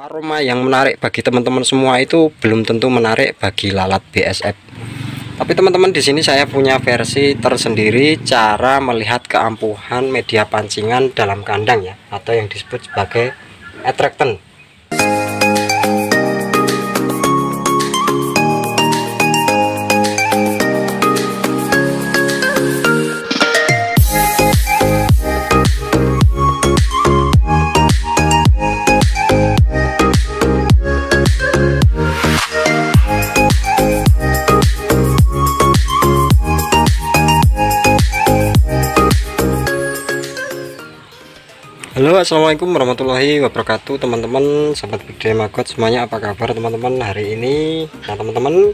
Aroma yang menarik bagi teman-teman semua itu belum tentu menarik bagi lalat BSF. Tapi teman-teman, di sini saya punya versi tersendiri cara melihat keampuhan media pancingan dalam kandang ya, atau yang disebut sebagai attractant. Halo, assalamualaikum warahmatullahi wabarakatuh teman-teman, sahabat Big Magot semuanya, apa kabar teman-teman hari ini? Nah teman-teman,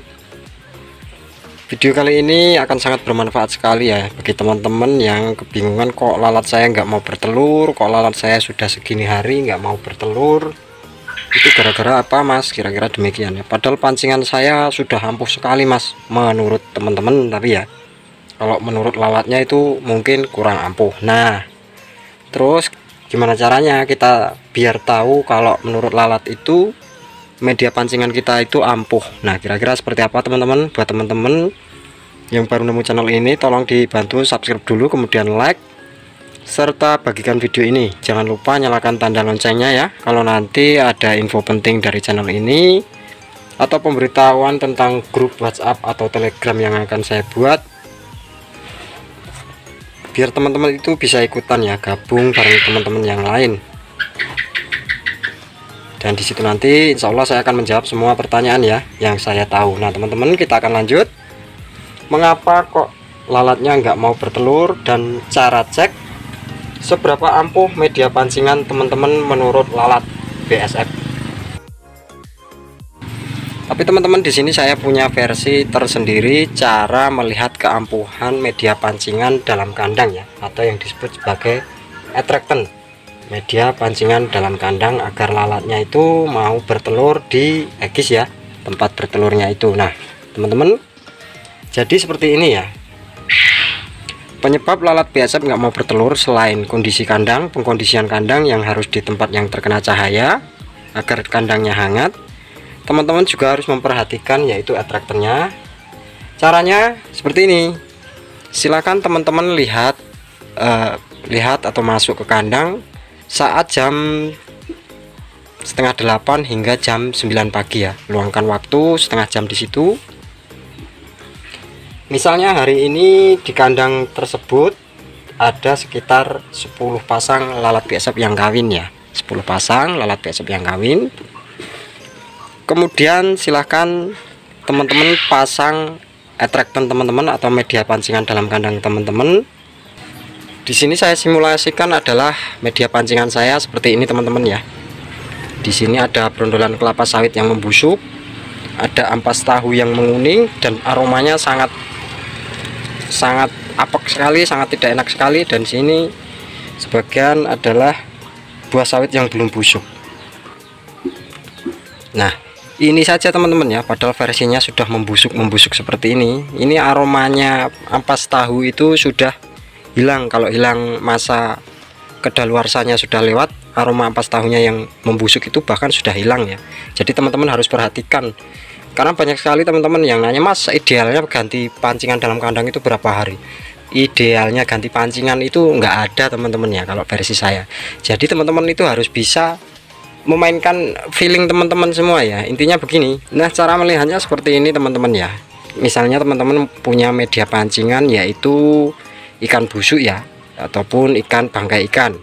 video kali ini akan sangat bermanfaat sekali ya bagi teman-teman yang kebingungan, kok lalat saya nggak mau bertelur, kok lalat saya sudah segini hari nggak mau bertelur, itu gara-gara apa mas? Kira-kira demikian ya. Padahal pancingan saya sudah ampuh sekali mas menurut teman-teman, tapi ya kalau menurut lalatnya itu mungkin kurang ampuh. Nah terus gimana caranya kita biar tahu kalau menurut lalat itu media pancingan kita itu ampuh? Nah kira-kira seperti apa teman-teman? Buat teman-teman yang baru nemu channel ini, tolong dibantu subscribe dulu, kemudian like serta bagikan video ini. Jangan lupa nyalakan tanda loncengnya ya, kalau nanti ada info penting dari channel ini atau pemberitahuan tentang grup WhatsApp atau Telegram yang akan saya buat, biar teman-teman itu bisa ikutan ya, gabung bareng teman-teman yang lain. Dan disitu nanti insya Allah saya akan menjawab semua pertanyaan ya yang saya tahu. Nah teman-teman, kita akan lanjut mengapa kok lalatnya nggak mau bertelur dan cara cek seberapa ampuh media pancingan teman-teman menurut lalat BSF. Tapi teman-teman, di sini saya punya versi tersendiri cara melihat keampuhan media pancingan dalam kandang ya, atau yang disebut sebagai attractant, media pancingan dalam kandang agar lalatnya itu mau bertelur di egis ya, tempat bertelurnya itu. Nah teman-teman, jadi seperti ini ya, penyebab lalat BSF nggak mau bertelur selain kondisi kandang, pengkondisian kandang yang harus di tempat yang terkena cahaya agar kandangnya hangat. Teman-teman juga harus memperhatikan yaitu attractornya. Caranya seperti ini. Silakan teman-teman lihat atau masuk ke kandang saat jam setengah 8 hingga jam 9 pagi ya. Luangkan waktu setengah jam di situ. Misalnya hari ini di kandang tersebut ada sekitar 10 pasang lalat BSF yang kawin ya. 10 pasang lalat BSF yang kawin. Kemudian silahkan teman-teman pasang attractant teman-teman atau media pancingan dalam kandang teman-teman. Di sini saya simulasikan adalah media pancingan saya seperti ini teman-teman ya. Di sini ada brondolan kelapa sawit yang membusuk, ada ampas tahu yang menguning, dan aromanya sangat apek sekali, sangat tidak enak sekali. Dan sini sebagian adalah buah sawit yang belum busuk. Nah ini saja teman-teman ya, padahal versinya sudah membusuk seperti ini. Ini aromanya ampas tahu itu sudah hilang. Kalau hilang masa kedaluarsanya sudah lewat, aroma ampas tahunya yang membusuk itu bahkan sudah hilang ya. Jadi teman-teman harus perhatikan, karena banyak sekali teman-teman yang nanya, mas idealnya ganti pancingan dalam kandang itu berapa hari? Idealnya ganti pancingan itu nggak ada teman-teman ya kalau versi saya. Jadi teman-teman itu harus bisa memainkan feeling teman-teman semua ya, intinya begini. Nah cara melihatnya seperti ini teman-teman ya. Misalnya teman-teman punya media pancingan yaitu ikan busuk ya, ataupun ikan bangkai ikan,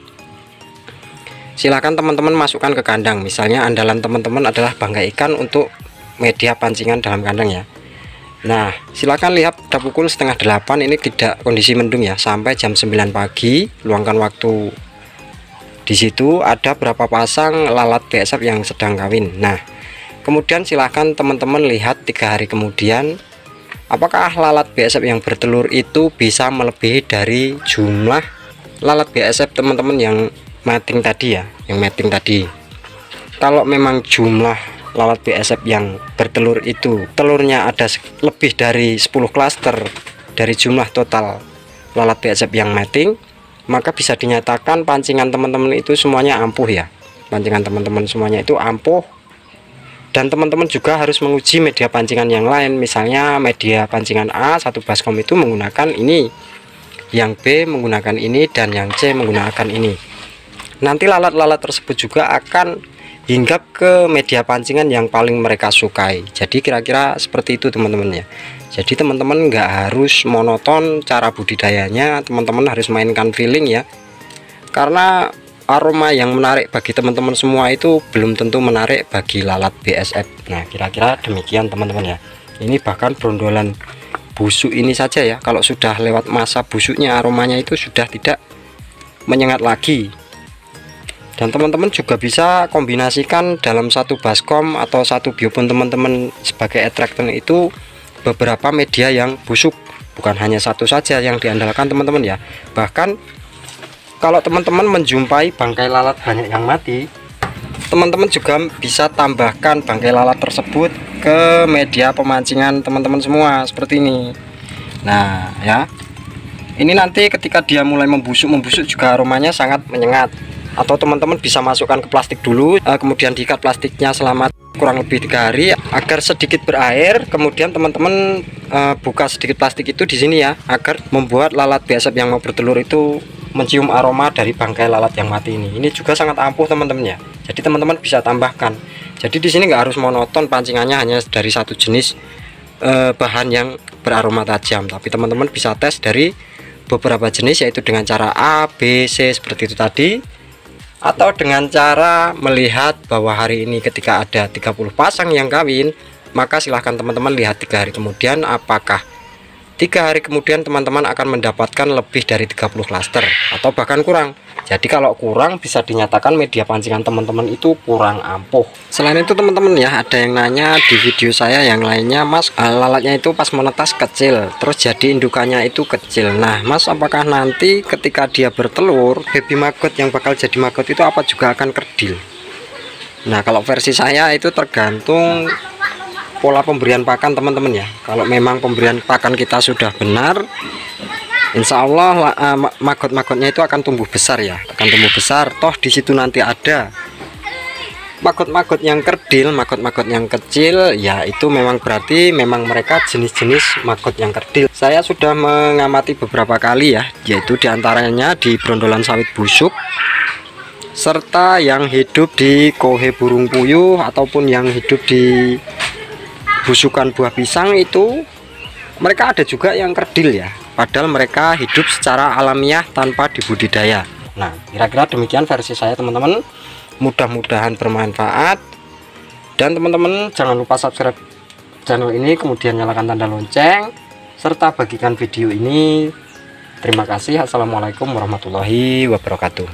silakan teman-teman masukkan ke kandang. Misalnya andalan teman-teman adalah bangkai ikan untuk media pancingan dalam kandang ya. Nah silakan lihat pada pukul setengah 8, ini tidak kondisi mendung ya, sampai jam 9 pagi luangkan waktu. Di situ ada berapa pasang lalat BSF yang sedang kawin. Nah kemudian silahkan teman-teman lihat 3 hari kemudian, apakah lalat BSF yang bertelur itu bisa melebihi dari jumlah lalat BSF teman-teman yang mating tadi ya, yang mating tadi. Kalau memang jumlah lalat BSF yang bertelur itu telurnya ada lebih dari 10 klaster dari jumlah total lalat BSF yang mating, maka bisa dinyatakan pancingan teman-teman itu semuanya ampuh ya. pancingan teman-teman semuanya itu ampuh. Dan teman-teman juga harus menguji media pancingan yang lain, misalnya media pancingan A satu baskom itu menggunakan ini, yang B menggunakan ini, dan yang C menggunakan ini. Nanti lalat-lalat tersebut juga akan hinggap ke media pancingan yang paling mereka sukai. Jadi kira-kira seperti itu teman-teman ya. Jadi teman-teman nggak harus monoton cara budidayanya, teman-teman harus mainkan feeling ya, karena aroma yang menarik bagi teman-teman semua itu belum tentu menarik bagi lalat BSF. Nah kira-kira demikian teman-teman ya. Ini bahkan brondolan busuk ini saja ya, kalau sudah lewat masa busuknya aromanya itu sudah tidak menyengat lagi. Dan teman-teman juga bisa kombinasikan dalam satu baskom atau satu biopon teman-teman sebagai attractant itu beberapa media yang busuk, bukan hanya satu saja yang diandalkan teman-teman ya. Bahkan kalau teman-teman menjumpai bangkai lalat banyak yang mati, teman-teman juga bisa tambahkan bangkai lalat tersebut ke media pemancingan teman-teman semua seperti ini. Nah ya, ini nanti ketika dia mulai membusuk juga aromanya sangat menyengat. Atau teman-teman bisa masukkan ke plastik dulu, kemudian diikat plastiknya selama kurang lebih 3 hari agar sedikit berair. Kemudian teman-teman buka sedikit plastik itu di sini ya, agar membuat lalat BSF yang mau bertelur itu mencium aroma dari bangkai lalat yang mati ini. Ini juga sangat ampuh teman-teman ya. Jadi teman-teman bisa tambahkan. Jadi di sini nggak harus monoton pancingannya hanya dari satu jenis bahan yang beraroma tajam, tapi teman-teman bisa tes dari beberapa jenis, yaitu dengan cara A, B, C seperti itu tadi, atau dengan cara melihat bahwa hari ini ketika ada 30 pasang yang kawin, maka silahkan teman-teman lihat 3 hari kemudian apakah 3 hari kemudian teman-teman akan mendapatkan lebih dari 30 klaster atau bahkan kurang. Jadi kalau kurang bisa dinyatakan media pancingan teman-teman itu kurang ampuh. Selain itu teman-teman ya, ada yang nanya di video saya yang lainnya, Mas, lalatnya itu pas menetas kecil terus jadi indukannya itu kecil. Nah Mas, apakah nanti ketika dia bertelur baby maggot yang bakal jadi maggot itu apa juga akan kerdil? Nah kalau versi saya itu tergantung pola pemberian pakan teman-teman ya. Kalau memang pemberian pakan kita sudah benar, insya Allah maggot-maggotnya itu akan tumbuh besar ya, akan tumbuh besar. Toh di situ nanti ada maggot-maggot yang kerdil, maggot-maggot yang kecil ya, itu memang berarti memang mereka jenis-jenis maggot yang kerdil. Saya sudah mengamati beberapa kali ya, yaitu diantaranya di brondolan sawit busuk, serta yang hidup di kohe burung puyuh ataupun yang hidup di busukan buah pisang itu mereka ada juga yang kerdil ya, padahal mereka hidup secara alamiah tanpa dibudidaya. Nah kira-kira demikian versi saya teman-teman, mudah-mudahan bermanfaat. Dan teman-teman jangan lupa subscribe channel ini, kemudian nyalakan tanda lonceng, serta bagikan video ini. Terima kasih. Assalamualaikum warahmatullahi wabarakatuh.